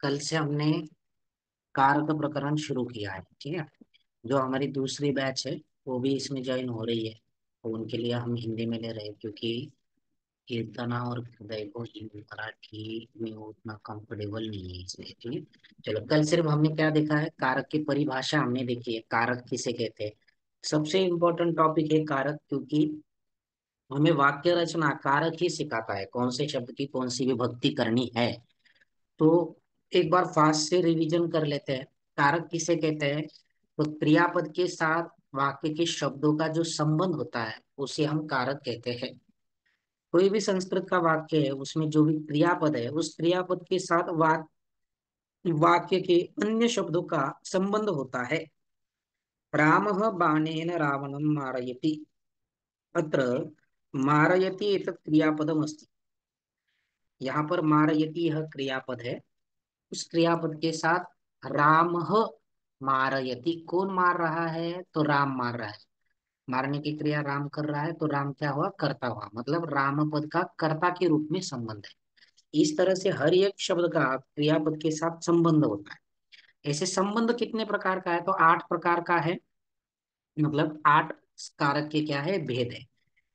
कल से हमने कारक प्रकरण शुरू किया है, ठीक है। जो हमारी दूसरी बैच है वो भी इसमें ज्वाइन हो रही है, तो उनके लिए हम हिंदी में ले रहे हैं क्योंकि कीर्तना और हृदय को हिंदी मराठी में उतना कंफर्टेबल नहीं है, इसलिए ठीक है। चलो, कल सिर्फ हमने क्या देखा है, कारक की परिभाषा हमने देखी है, कारक किसे कहते हैं। सबसे इम्पोर्टेंट टॉपिक है कारक, क्योंकि हमें वाक्य रचना कारक ही सिखाता है कौन से शब्द की कौन सी विभक्ति करनी है। तो एक बार फास्ट से रिवीजन कर लेते हैं। कारक किसे कहते हैं, तो क्रियापद के साथ वाक्य के शब्दों का जो संबंध होता है उसे हम कारक कहते हैं। कोई भी संस्कृत का वाक्य है, उसमें जो भी क्रियापद है उस क्रियापद के साथ वाक्य के अन्य शब्दों का संबंध होता है। रामः बाणेन रावणं मारयति। अत्र मारयति एतत् क्रियापदम् अस्ति। यहाँ पर मारयति यह क्रियापद है, उस क्रियापद के साथ राम मारयति, कौन मार रहा है, तो राम मार रहा है। मारने की क्रिया राम कर रहा है, तो राम क्या हुआ, कर्ता हुआ, मतलब राम पद का कर्ता के रूप में संबंध है। इस तरह से हर एक शब्द का क्रियापद के साथ संबंध होता है। ऐसे संबंध कितने प्रकार का है, तो 8 प्रकार का है। मतलब 8 कारक के क्या है, भेद है।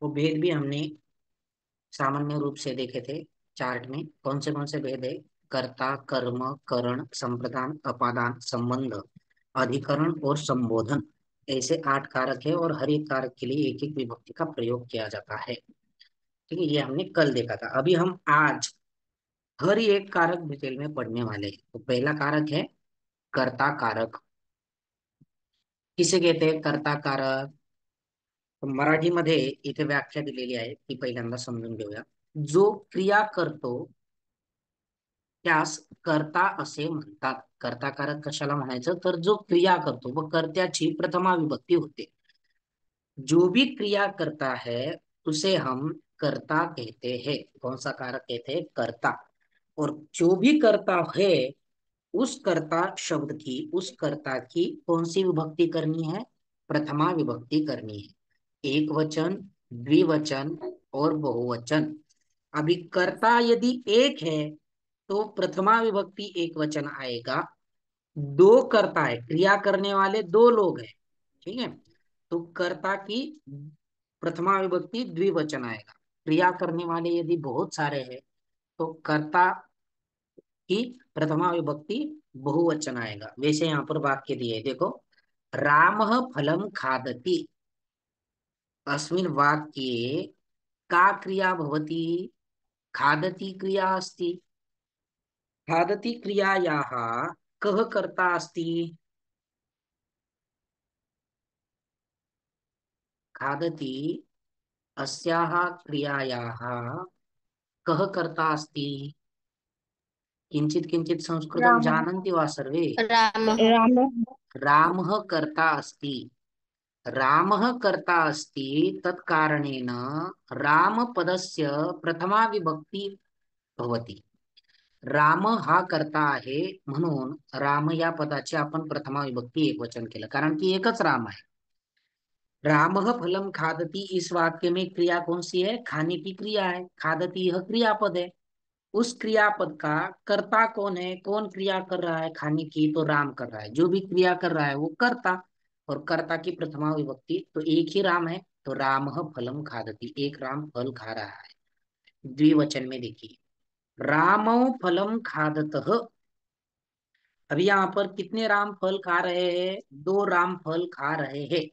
वो भेद भी हमने सामान्य रूप से देखे थे चार्ट में। कौन से भेद है, कर्ता, कर्म, करण, संप्रदान, अपादान, संबंध, अधिकरण और संबोधन। ऐसे 8 कारक है और हर एक कारक के लिए एक एक विभक्ति का प्रयोग किया जाता है। ठीक है, ये हमने कल देखा था। अभी हम आज हर एक कारक डिटेल में पढ़ने वाले हैं। तो पहला कारक है कर्ता किसे कहते हैं, कर्ता कारक। तर मराठीमध्ये इथे व्याख्या दिलेली आहे, ती पहिल्यांदा समजून घेऊया. जो क्रिया करतो त्यास कर्ता असे म्हणतात. कर्ताकारक कशाला म्हणायचं, तर जो क्रिया करतो व कर्त्याची प्रथमा विभक्ती होते. जो भी क्रिया करता है उसे हम कर्ता कहते हैं। कौन सा कारक कहते हैं, कर्ता। और जो भी करता है उस कर्ता शब्द की, उस कर्ता की कौन सी विभक्ति करनी है, प्रथमा विभक्ति करनी है। एक वचन, द्विवचन और बहुवचन। अभी कर्ता यदि एक है तो प्रथमा विभक्ति एक वचन आएगा। दो कर्ता है, क्रिया करने वाले दो लोग हैं, ठीक है, तो कर्ता की प्रथमा विभक्ति द्विवचन आएगा। क्रिया करने वाले यदि बहुत सारे हैं तो कर्ता की प्रथमा विभक्ति बहुवचन आएगा। वैसे यहाँ पर वाक्य दिए देखो, रामः फलं खादति। अस्मिन् वाक्ये का क्रिया भवति, खादति क्रिया अस्ति। खादति क्रियायाः कः कर्ता अस्ति, खादति अस्याः क्रियायाः कः कर्ता अस्ति। किंचित किंचित संस्कृतं रामः जानन्ति वा सर्वे। रामः रामः कर्ता अस्ति, रामः कर्ता अस्ति, तत्कारणेन रामपदस्य प्रथमा विभक्ती भवति। राम हा कर्ता आहे म्हणून राम या पदाची आपण प्रथमा विभक्ती एकवचन केलं, कारण की एकच राम आहे। रामः फलम खादती, इस वाक्य में क्रिया कौन सी है, खाने की क्रिया है। खादती यह क्रियापद है। उस क्रियापद का कर्ता कौन है, कौन क्रिया कर रहा है खाने की, तो राम कर रहा है। जो भी क्रिया कर रहा है वो कर्ता, और कर्ता की प्रथमा विभक्ति तो एक ही राम है, तो राम फलम खादती, एक राम फल खा रहा है। द्विवचन में देखिए, रामो फलम खादतः। अभी यहाँ पर कितने राम फल खा रहे हैं, दो राम फल खा रहे हैं।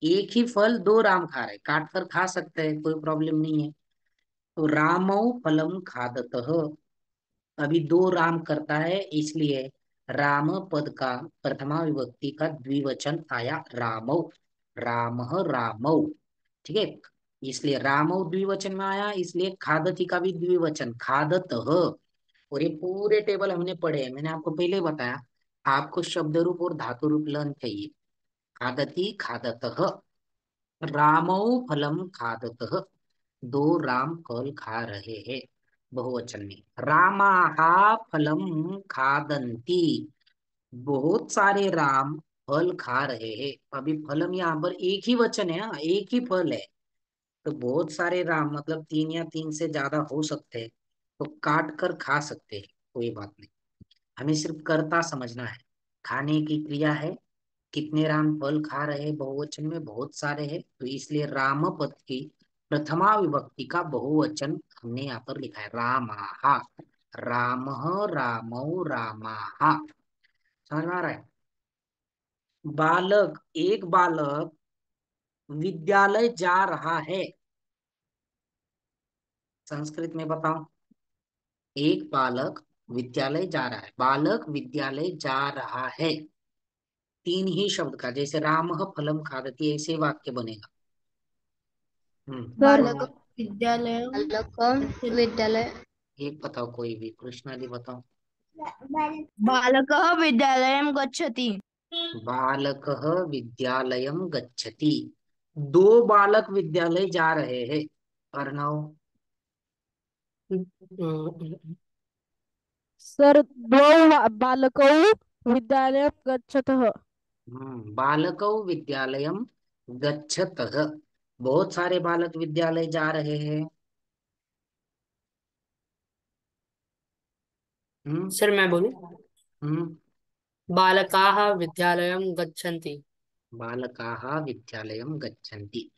एक ही फल दो राम खा रहे, काट कर खा सकते हैं, कोई प्रॉब्लम नहीं है। तो रामो फलम खादतः, अभी दो राम करता है, इसलिए राम पद का प्रथमा विभक्ति का द्विवचन आया रामौ। राम रामौ, ठीक है। इसलिए रामौ द्विवचन में आया, इसलिए खादती का भी द्विवचन खादत। और ये पूरे टेबल हमने पढ़े हैं, मैंने आपको पहले बताया। आपको शब्द रूप और धातु रूप लर्न चाहिए। खादती खादत, रामौ फलम खादतः, दो राम फल खा रहे हैं। बहुवचन में रामाहा फलम खादंती, बहुत सारे राम फल खा रहे हैं। अभी फलम यहाँ पर एक ही वचन है, हाँ, एक ही फल है। तो बहुत सारे राम मतलब तीन या तीन से ज्यादा हो सकते हैं। तो काट कर खा सकते हैं, कोई बात नहीं। हमें सिर्फ कर्ता समझना है। खाने की क्रिया है, कितने राम फल खा रहे हैं, बहुवचन में बहुत सारे हैं, तो इसलिए राम पद की प्रथमा विभक्ति का बहुवचन हमने यहाँ पर लिखा है रामाहा। रामः रामौ रामाहा। समझ में आ रहा है? बालक, एक बालक विद्यालय जा रहा है। संस्कृत में बताओ। एक बालक विद्यालय जा रहा है, बालक विद्यालय जा रहा है। तीन ही शब्द का, जैसे रामः फलम खादति, ऐसे वाक्य बनेगा। सर कौन? बालक विद्यालय बालक विद्यालय एक बताओ, कोई भी, कृष्णा जी बताओ। बालकः विद्यालयं गच्छति। बालकः विद्यालयं गच्छति। दो बालक विद्यालय जा रहे हैं। अर्णव। सर द्वौ बालकौ विद्यालयं गच्छतः। बालकौ विद्यालयं गच्छतः। बहुत सारे बालक विद्यालय जा रहे हैं। हम्म। सर मैं बोलूं? हम्म। बालकाः विद्यालयं गच्छन्ति। बालकाः विद्यालयं गच्छन्ति।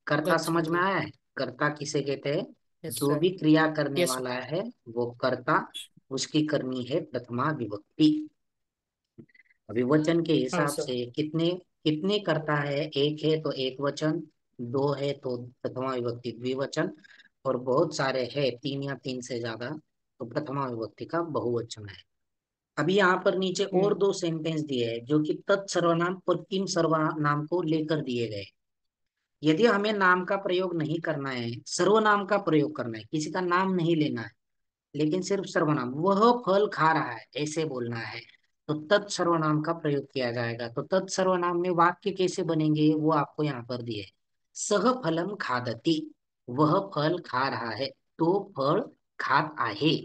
कर्ता समझ में गच्छन्ति। आया है? कर्ता किसे कहते हैं? यस जो सर। भी क्रिया करने यस वाला है वो कर्ता, उसकी करनी है प्रथमा विभक्ति। अभी वचन के हाँ हिसाब सर। से कितने कितने करता है? एक है तो एक वचन, दो है तो प्रथमा विभक्ति द्विवचन, और बहुत सारे है, तीन या तीन से ज्यादा, तो प्रथमा विभक्ति का बहुवचन है। अभी यहाँ पर नीचे और हम्म। दो सेंटेंस दिए हैं जो कि तत्सर्वनाम और किम सर्वनाम को लेकर दिए गए। यदि हमें नाम का प्रयोग नहीं करना है, सर्वनाम का प्रयोग करना है, किसी का नाम नहीं लेना है, लेकिन सिर्फ सर्वनाम, वह फल खा रहा है ऐसे बोलना है, तो तत्सर्वनाम का प्रयोग किया जाएगा। तो तत्सर्वनाम में वाक्य कैसे बनेंगे वो आपको यहाँ पर दिए है। सह फलम खादति, वह फल खा रहा है, तो फळ खात आहे।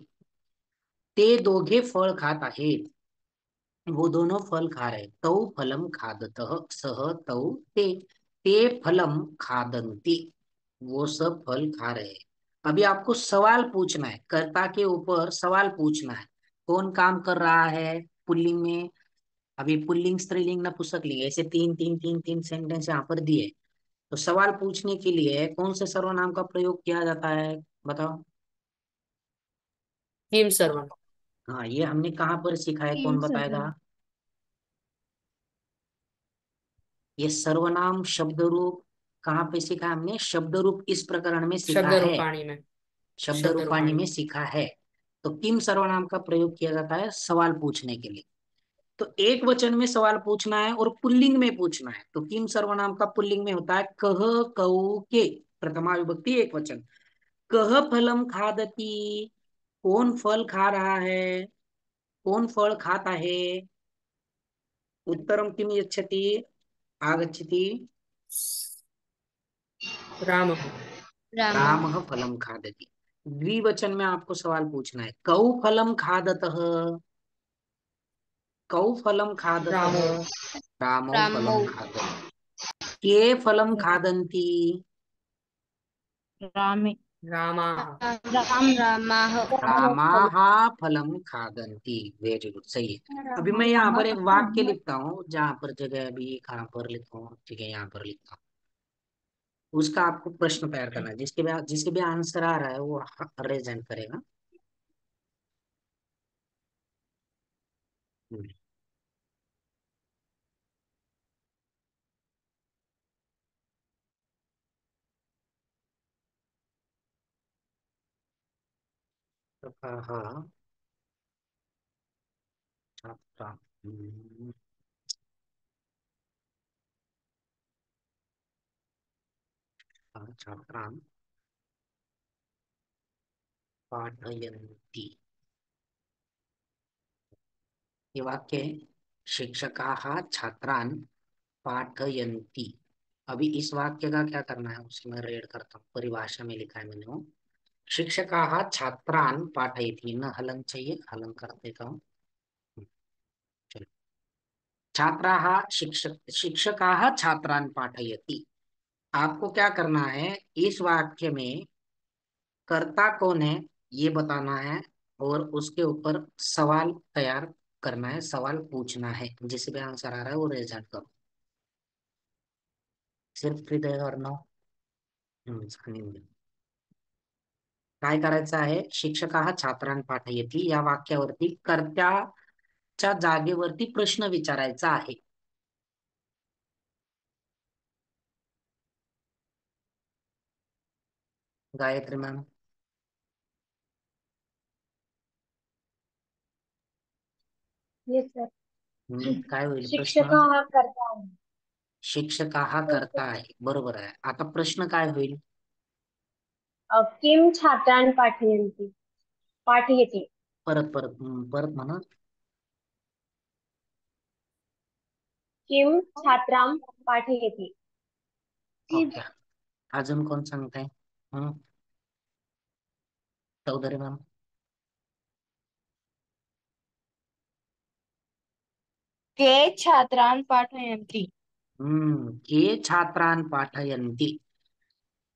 ते दोघे फळ खात आहेत, वो दोनों फल खा रहे। तौ फलम खादतः सह तौ ते, ते फलम खादन्ति, वो सब फल खा रहे हैं। अभी आपको सवाल पूछना है, कर्ता के ऊपर सवाल पूछना है। कौन काम कर रहा है? पुल्लिंग में। अभी पुल्लिंग, स्त्रीलिंग, नपुंसकलिंग, ऐसे तीन तीन तीन तीन सेंटेंस यहाँ पर दिए। तो सवाल पूछने के लिए कौन से सर्वनाम का प्रयोग किया जाता है? बताओ। किम सर्वम। हाँ, ये हमने कहाँ पर सीखा है, किम कौन बताएगा? सर्वम। ये सर्वनाम शब्द रूप कहाँ पे सीखा है हमने? शब्द रूप इस प्रकरण में सीखा शब्द है। रूपाणी में। शब्द शब्द रूपाणी रूपाणी में में। सीखा है। तो किम सर्वनाम का प्रयोग किया जाता है सवाल पूछने के लिए। तो एक वचन में सवाल पूछना है और पुल्लिंग में पूछना है, तो किम सर्वनाम का पुल्लिंग में होता है कह, कऊ, के। प्रथमा विभक्ति एक वचन। कह फलम खादती, कौन फल खा रहा है, कौन फल खाता है। उत्तरम किम यच्छति, आगच्छति। रामः। राम रामः फलम खादति। द्विवचन में आपको सवाल पूछना है, कौ फलम खादतः, कौ फलम खादतः। रामो। रामौ रामौ फलम खादति। के फलम खादन्ति। रामे। रामाः। राम रामाः रामः फल। रामाः फलम खादन्ति। वेरी गुड, सही है। अभी मैं यहाँ राम पर एक वाक्य लिखता हूँ, जहां पर जगह अभी कहाँ पर लिखता हूँ, ठीक है, यहाँ पर लिखता हूँ। उसका आपको प्रश्न तैयार करना है, जिसके भी आंसर आ रहा है वो प्रेजेंट करेगा। हम्म। तो हाँ, छात्रा, छात्रान् पाठयन्ति। ये वाक्य है, शिक्षकाः छात्रान् पाठयन्ति। अभी इस वाक्य का क्या करना है उसे मैं रेड करता हूँ, परिभाषा में लिखा है मैंने वो। शिक्षकाः छात्रान् पाठयति, न हलन चाहिए, हलन कर देता हूँ। चलो। छात्राः शिक्षकाः छात्रान् पाठयति। आपको क्या करना है, इस वाक्य में कर्ता कौन है? ये बताना है और उसके ऊपर सवाल तैयार करना है, सवाल पूछना है, जिसे भी आंसर आ रहा है वो रेज आउट करो। सिर्फ हृदय और नो सांगितलं. काय करायचं आहे, शिक्षकाः छात्रांना पाठयति या वाक्यावरती कर्त्याच्या जागेवरती प्रश्न विचारायचा आहे. गायत्री मॅम. Yes sir. काय होईल प्रश्न? शिक्षकाः करता है. शिक्षकाः करता आहे, बरोबर आहे. आता प्रश्न काय होईल? किं छात्रान् पाठयन्ति पाठयति. परत परत परत म्हणा. किं छात्रां पाठयति. ओके. अजून कोण सांगताय? हम्म, चौधरी मॅम. के छात्रान् पाठयन्ति. के छात्रान् पाठयन्ति.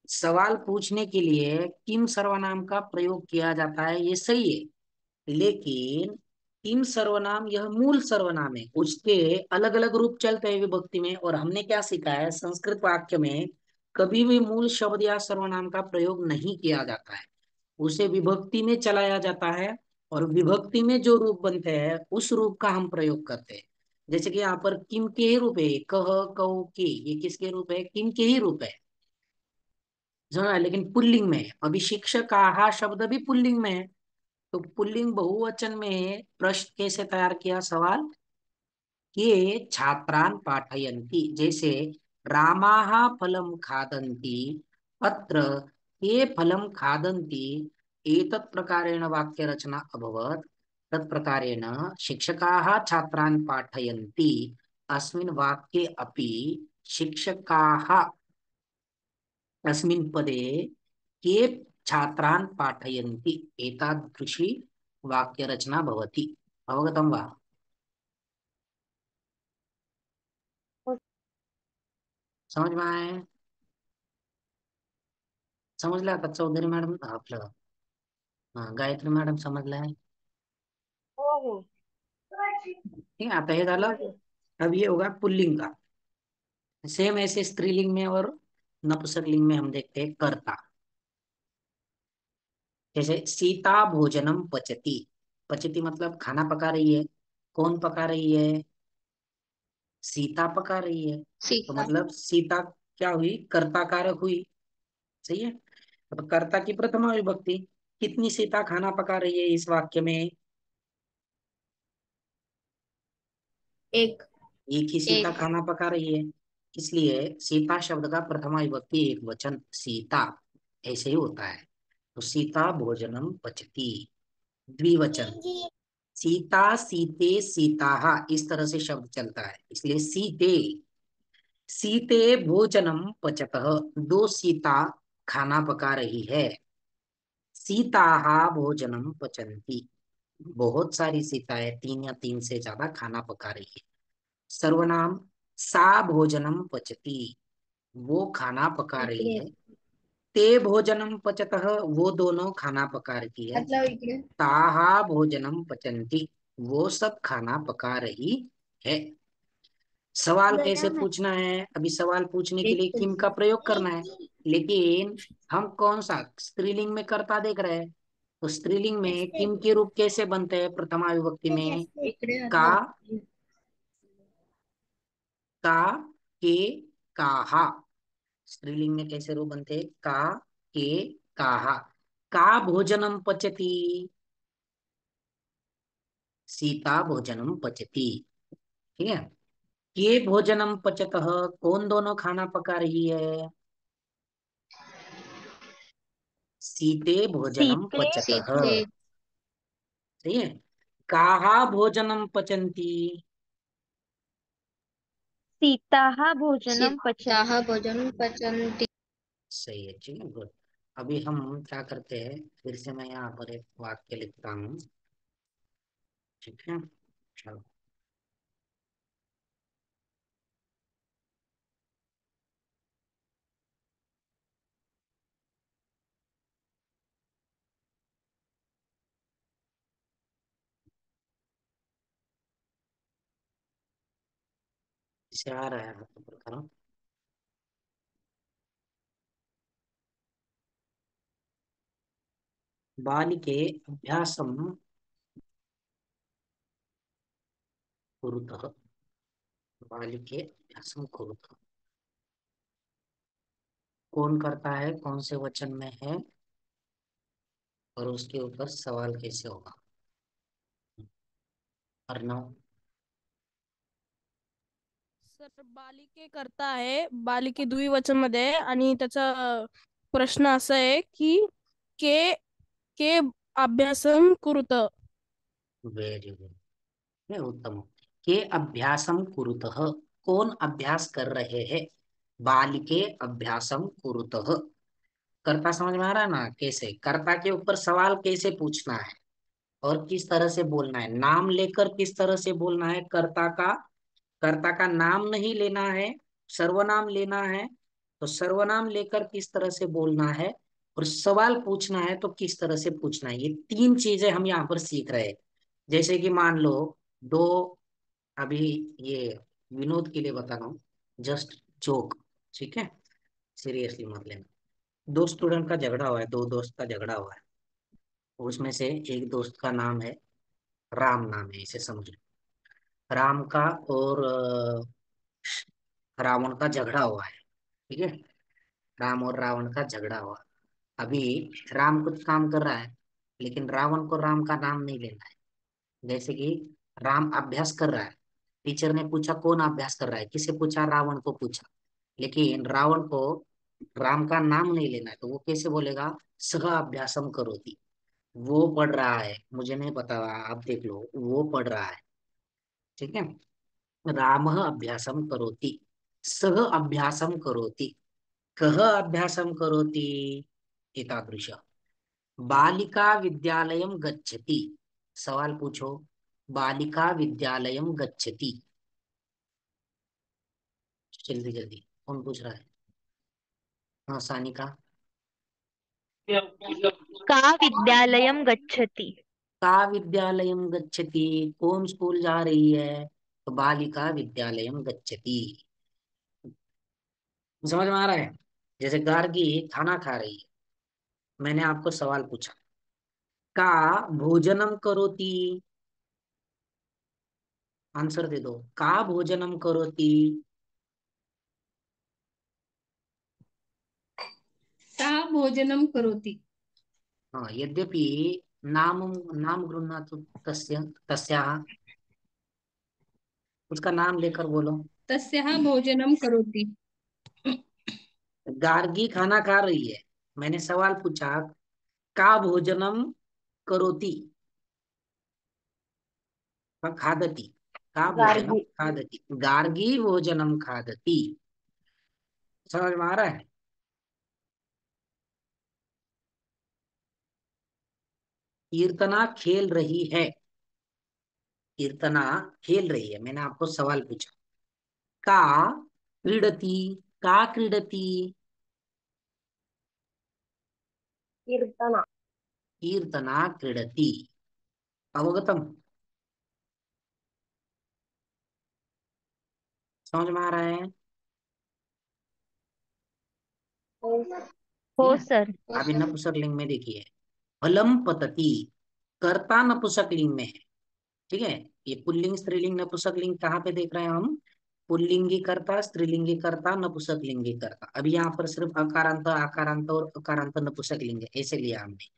सवाल पूछने के लिए किम सर्वनाम का प्रयोग किया जाता है, ये सही है, लेकिन किम सर्वनाम यह मूल सर्वनाम है, उसके अलग अलग रूप चलते हैं विभक्ति में। और हमने क्या सीखा है, संस्कृत वाक्य में कभी भी मूल शब्द या सर्वनाम का प्रयोग नहीं किया जाता है, उसे विभक्ति में चलाया जाता है, और विभक्ति में जो रूप बनते हैं उस रूप का हम प्रयोग करते हैं। जैसे कि यहाँ पर किम के ही रूप है, कह कौ के, ये किसके रूप है? किम के ही रूप है, समझ रहा है? लेकिन पुल्लिंग में है। अभी शिक्षकाः शब्द भी पुल्लिंग में है, तो पुल्लिंग बहुवचन में प्रश्न कैसे तैयार किया, सवाल के छात्रान् पाठयन्ति। जैसे रामाः फलं खादन्ति, अत्र के फलं खादन्ति, एतत् प्रकारेण वाक्य रचना अभवत्। तत् प्रकारेण शिक्षकाः छात्रान् पाठयन्ति, अस्मिन् वाक्ये अपि शिक्षकाः तस्मिन् पदे के छात्रान् पाठयन्ति, एतादृशी वाक्यरचना भवति। अवगतं वा? समझ में आए? समजलं का चौधरी मॅडम? आपलं गायत्री मॅडम समजलं आहे? हो हो. ठीक है, आता हे झालं. अब ये होगा पुल्लिंग का. सेम ऐसे स्त्रीलिंग में और नपुंसकलिंग में हम देखते हैं कर्ता. जैसे सीता भोजनम पचती. पचती मतलब खाना पका रही है. कौन पका रही है? सीता पका रही है. तो सीता मतलब सीता क्या हुई? कर्ता कारक हुई. सही है. तो कर्ता की प्रथमा विभक्ति. कितनी सीता खाना पका रही है इस वाक्य में? एक. एक ही सीता एक खाना पका रही है, इसलिए सीता शब्द का प्रथमा विभक्ति एक वचन सीता, ऐसे ही होता है. तो सीता भोजनम पचती, द्विवचन. सीता सीते सीताहा, इस तरह से शब्द चलता है, इसलिए सीते. सीते भोजनम पचतः, दो सीता खाना पका रही है. सीताहा भोजनम पचंती, बहुत सारी सीताएं, तीन या तीन से ज्यादा खाना पका रही है. सर्वनाम सा भोजनम पचती, वो खाना पका रही इकडे है. ते भोजनम पचतः, वो दोनों खाना पका रही है. मतलब इकडे ताहा भोजनम पचंती, वो सब खाना पका रही है. सवाल कैसे पूछना है? अभी सवाल पूछने के लिए एक किम का प्रयोग करना है, लेकिन हम कौन सा स्त्रीलिंग में कर्ता देख रहे हैं, तो स्त्रीलिंग में किम के रूप कैसे बनते हैं प्रथमा विभक्ति में? इकडे का, मतलब का, के, काहा. स्त्रीलिंग में कैसे रूप बनते हैं? का, के, काहा. का भोजनम पचती, सीता भोजनम पचती. ठीक है. के भोजनम पचतः, कौन दोनों खाना पका रही है? सीते भोजनम सीते पचतः. सीते सही है. काहा भोजनम पचंती. सीताः भोजनं सीताः पचन्ति. भोजनं पचन्ति सही है. ठीक है, गुड. अभी हम क्या करते हैं, फिर से मैं यहाँ पर एक वाक्य लिखता हूँ. ठीक है, चलो. इसे आ रहा है आपको प्रकरण। बालिके अभ्यासम कुरुतः। बालिके अभ्यासम कुरुतः, कौन करता है, कौन से वचन में है, और उसके ऊपर सवाल कैसे होगा। अर्णव। सर बालिके करता आहे, बालिके द्विवचन मध्ये आहे आणि त्याचा प्रश्न असा आहे की के के अभ्यासम कुरुत. वेरी गुड, ये उत्तम। के अभ्यासम कुरुतः, कौन अभ्यास कर रहे हैं। बालिके अभ्यासम कुरुतः, कर्ता समझ में आ रहा है ना, कैसे कर्ता के ऊपर सवाल कैसे पूछना है और किस तरह से बोलना है, नाम लेकर किस तरह से बोलना है। कर्ता का नाम नहीं लेना है, सर्वनाम लेना है। तो सर्वनाम लेकर किस तरह से बोलना है, और सवाल पूछना है तो किस तरह से पूछना है। ये तीन चीजें हम यहाँ पर सीख रहे हैं। जैसे कि मान लो दो, अभी ये विनोद के लिए बता रहा हूँ, जस्ट जोक, ठीक है, सीरियसली मत लेना। दो स्टूडेंट का झगड़ा हुआ है, दो दोस्त का झगड़ा हुआ है। उसमें से एक दोस्त का नाम है राम, नाम है, इसे समझ लो। राम का और रावण का झगड़ा हुआ है, ठीक है। राम और रावण का झगड़ा हुआ। अभी राम कुछ काम कर रहा है, लेकिन रावण को राम का नाम नहीं लेना है। जैसे कि राम अभ्यास कर रहा है, टीचर ने पूछा कौन अभ्यास कर रहा है, किसे पूछा, रावण को पूछा। लेकिन रावण को राम का नाम नहीं लेना है, तो वो कैसे बोलेगा, सह अभ्यासम करोति। वो पढ़ रहा है, मुझे नहीं पता, आप देख लो, वो पढ़ रहा है, ठीक है। रामः अभ्यासम करोति, सः अभ्यासम करोति, कः अभ्यासम करोति, एतादृश। बालिका विद्यालयं गच्छति, सवाल पूछो, बालिका विद्यालयं गच्छति। जल्दी जल्दी, कौन पूछ रहा है। हाँ सानिका। का विद्यालयं गच्छति। का विद्यालयं गच्छति, कौन स्कूल जा रही है, तो बालिका विद्यालयं गच्छति। समझ में आ रहा है। जैसे गार्गी खाना खा रही है, मैंने आपको सवाल पूछा, का भोजनम करोति, आंसर दे दो, का भोजनम करोति। सा भोजनं करोति। हाँ, यद्यपि नाम नाम गृह्णातु तस्य तस्याः, उसका नाम लेकर बोलो। तस्याः भोजनं करोति। गार्गी खाना खा रही है, मैंने सवाल पूछा, का भोजनम करोति, का खादति, का भोजनम गार्गी। खादति, गार्गी भोजनम खादति। समझ में आ रहा है। कीर्तना खेल रही है, कीर्तना खेल रही है, मैंने आपको सवाल पूछा, का क्रीडति, का क्रीडति, कीर्तना। कीर्तना क्रीडति। अवगतम, समझ में आ रहा है। ठीक हो है। सर। अभी नपुंसकलिंग में देखिए, फलम पतति, कर्ता नपुंसकलिंग में है, ठीक है। ये पुल्लिंग स्त्रीलिंग नपुंसकलिंग कहाँ पे देख रहे हैं हम, पुल्लिंगी कर्ता, स्त्रीलिंगी कर्ता, नपुंसकलिंगी कर्ता। अभी यहाँ पर सिर्फ अकारांत आकारांत और अकारांत नपुंसकलिंग है, ऐसे लिया हमने।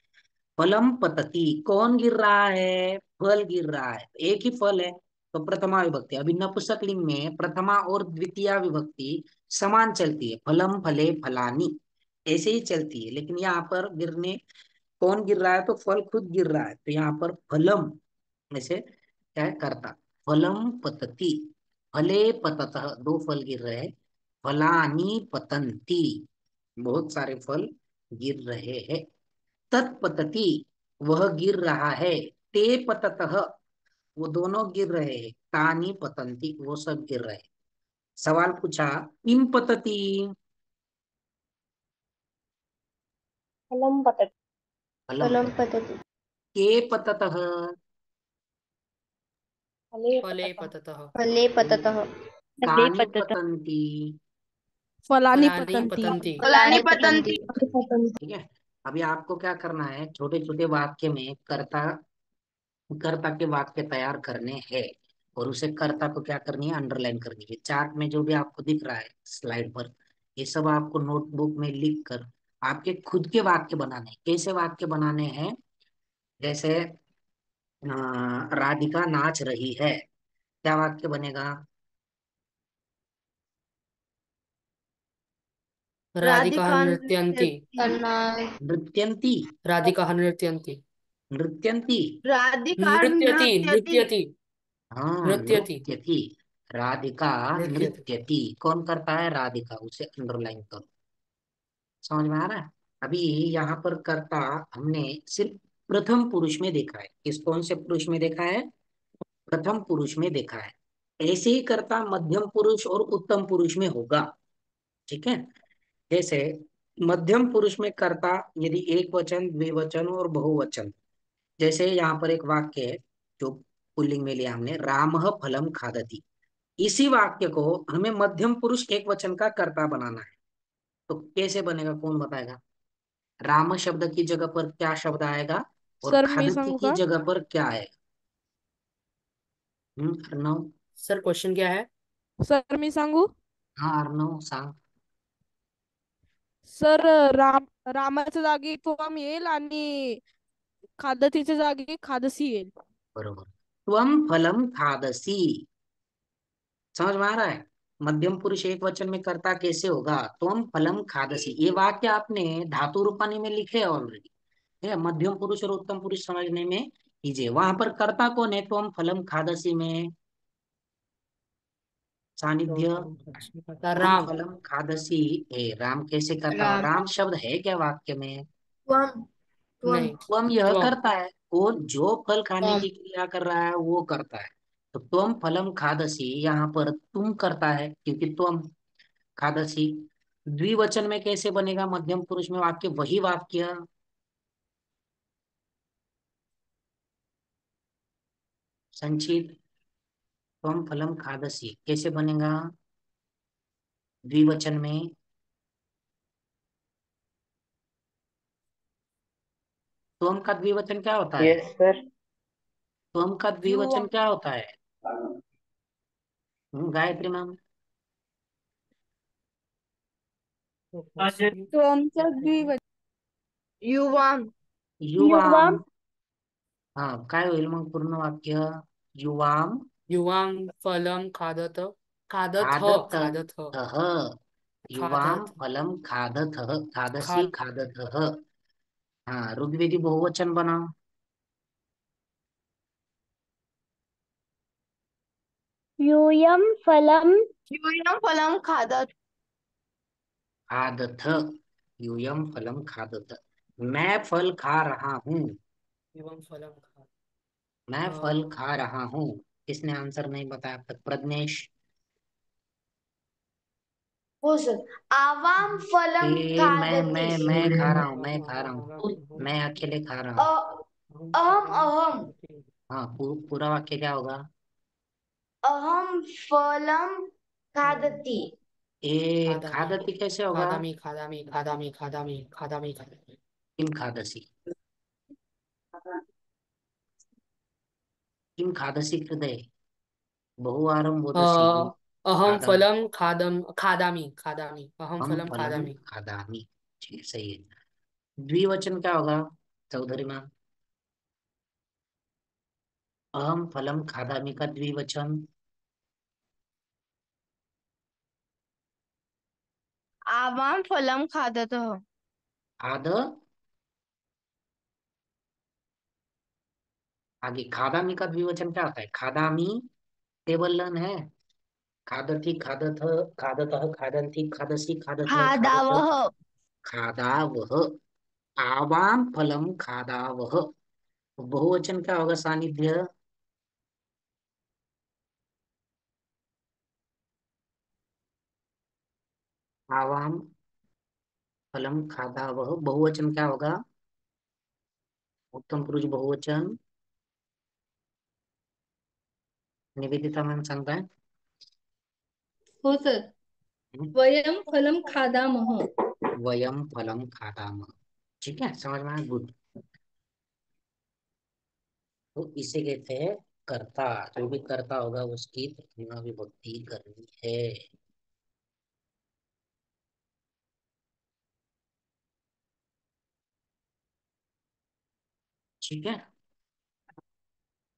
फलम पतति, कौन गिर रहा है, फल गिर रहा है, एक ही फल है, तो प्रथमा विभक्ति। अभी नपुंसकलिंग में प्रथमा और द्वितीय विभक्ति समान चलती है, फलम फले फलानी, ऐसे ही चलती है। लेकिन यहाँ पर गिरने, कौन गिर रहा है, तो फल खुद गिर रहा है, तो यहाँ पर फलम ऐसे क्या है, करता। फलम पतति, फले पततः, दो फल गिर रहे हैं, फलानी पतंती, बहुत सारे फल गिर रहे हैं। तत्पतति, वह गिर रहा है। ते पततः, वो दोनों गिर रहे हैं। तानी पतंती, वो सब गिर रहे हैं। सवाल पूछा, किम पतति, फलं पतति। फलम फलं पतति। पतति। के पततः, फले फले पततः। पततः। फले पततः। फले कानि पतत पतन्ति। फलानी फलानि पतंती। पतन्ति। फलानि पतन्ति। ठीक है। अभी आपको क्या करना है, छोटे छोटे वाक्य में कर्ता कर्ता के वाक्य तैयार करने हैं, और उसे कर्ता को क्या करनी है, अंडरलाइन करनी है। चार्ट में जो भी आपको दिख रहा है स्लाइड पर, ये सब आपको नोटबुक में लिख कर आपके खुद के वाक्य बनाने हैं। कैसे वाक्य बनाने हैं? जैसे राधिका नाच रही है, क्या वाक्य बनेगा? राधिका राधिका नृत्यन्ति। करना। नृत्यन्ति। राधिका नृत्यन्ति। नृत्यन्ति। राधिका नृत्यति नृत्यति। नृत्यति हाँ, नृत्यति नृत्यति। राधिका नृत्यति। नृत्यति। कौन करता है? राधिका। उसे अंडरलाइन करो। समझ में आ रहा है? अभी यहाँ पर कर्ता हमने सिर्फ प्रथम पुरुष में देखा है। किस कौन से पुरुष में देखा है? प्रथम पुरुष में देखा है। ऐसे ही कर्ता मध्यम पुरुष और उत्तम पुरुष में होगा। ठीक है। जैसे मध्यम पुरुष में कर्ता यदि एक वचन, द्विवचन और बहुवचन, जैसे यहाँ पर एक वाक्य है जो पुल्लिंग में लिया हमने, रामः फलम खादति। इसी वाक्य को हमें मध्यम पुरुष एक वचन का कर्ता बनाना है। तो कैसे बनेगा, कौन बताएगा? राम शब्द की जगह पर क्या शब्द आएगा, और सर मी खादती सांगू की का? जगह पर क्या आएगा? अर्णव। सर क्वेश्चन क्या है? सर मी सांगू? हाँ अर्णव सांग. सर रामाच्या जागी त्वम येईल आणि खादतीच्या जागी खादसी येईल. बरोबर. त्वम फलम खादसी. समझ में आ रहा है? मध्यम पुरुष एक वचन में कर्ता कैसे होगा? त्वम फलम खादसी। ये वाक्य आपने धातु रूपानी में लिखे ऑलरेडी है। मध्यम पुरुष और उत्तम पुरुष समझने में कीजिए। वहां पर कर्ता कौन है त्वम फलम खादसी में? तो सानिध्य। त्वम राम। फलम खादसी है। राम कैसे करता हो? राम। राम शब्द है क्या वाक्य में? त्वम। त्वम। नहीं। त्वम यह त्वम। करता है, वो जो फल खाने त्वम। की क्रिया कर रहा है वो करता है। तो त्वम फलम खादसी यहाँ पर तुम करता है, क्योंकि त्वम खादसी। द्विवचन में कैसे बनेगा मध्यम पुरुष में वाक्य? वही वाक्य संचित। त्वम फलम खादसी कैसे बनेगा द्विवचन में? त्वम का द्विवचन क्या होता है? Yes sir. त्वम का द्विवचन युवम। क्या होता है? गायत्री मैम। तो क्वेश्चन त्वमचा द्विवचन युवाम. युवाम. युवाम. हाँ, काय होईल मग पूर्ण वाक्य? युवाम युवां फलं खादत। खादथ खादत खादथ युवाम खादथ फलम खादथ खादसी खाद। खादथ. हाँ, ऋग्वेदी बहुवचन बना। यूयम फलम. यूयम फलम खादत. खादथ. यूयम फलम खादथ। मैं फल खा रहा हूँ। युवां फलं खाद। मैं फल खा रहा हूँ। किसने आंसर नहीं बताया अब तक? प्रज्ञेश। हो सर। आवाम फलम ए खादति। मैं खा रहा हूँ, मैं खा रहा हूँ। मैं अकेले खा रहा हूँ। अ- अहम अहम। हाँ, पूरा वाक्य क्या होगा? अहम फलम खादति। ए खादामी खादती कैसे होगा? खादामी खादामी खादामी खादामी खादामी खादामी। किम खादसी? किम खादसी हृदय बहुवारं अ, वदसि अहम खादम फलम खादम खादामी खादामी अहम हम फलम फलम खादामी। खादामी। ठीक है, सही है। द्विवचन क्या होगा चौधरी मैम? अहम फलम खादामी का द्विवचन? आवाम फलम खादत. खाद। आगे खादामी का द्विवचन क्या होता है? खादामी टेबल रन है। खादती खादथ खादतः खादंती खादसी खादथ खादत खादावह. खादावह। आवाम फलम खादावह। बहुवचन क्या होगा सानिध्य? आवाम फलम खादावह। बहुवचन क्या होगा? उत्तम पुरुष बहुवचन। निवेदिता मैम सांगताय? हो सर. हम्म, वयम फलम खादामः. वयम फलम खादामः. ठीक है, समझ में आया? गुड. तो इसे कहते हैं कर्ता. जो भी कर्ता होगा उसकी प्रथमा विभक्ति करनी है. ठीक है,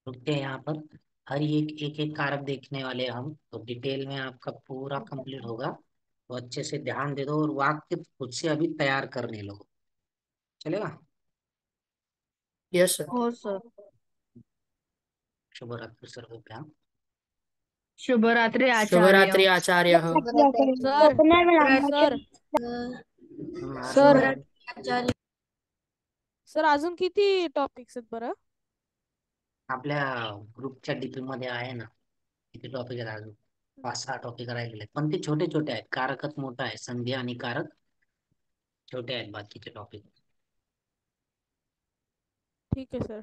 रुकते हैं यहाँ पर. हर एक एक एक कारक देखने वाले हैं हम, तो डिटेल में आपका पूरा कंप्लीट होगा. तो अच्छे से ध्यान दे दो और वाक्य खुद से अभी तैयार करने लो. चलेगा? Yes sir. हो सर. शुभ रात्रि सर्वभ्याम. शुभ रात्रि शुभ आचार्य. रात्रि आचार्य. सर सर सर अजून सर अजून किती टॉपिक्स आहेत बरं? आपल्या ग्रुपच्या डीपी मध्ये आहे ना, किती टॉपिक आहेत अजून? 5-6 टॉपिक राहिलेले आहेत, पण ते छोटे छोटे आहेत. कारकच मोठा आहे, संधी आणि कारक छोटे आहेत बाकीचे टॉपिक. ठीक आहे सर.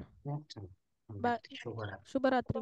चला, बाय. शुभरात्री. शुभरात्री.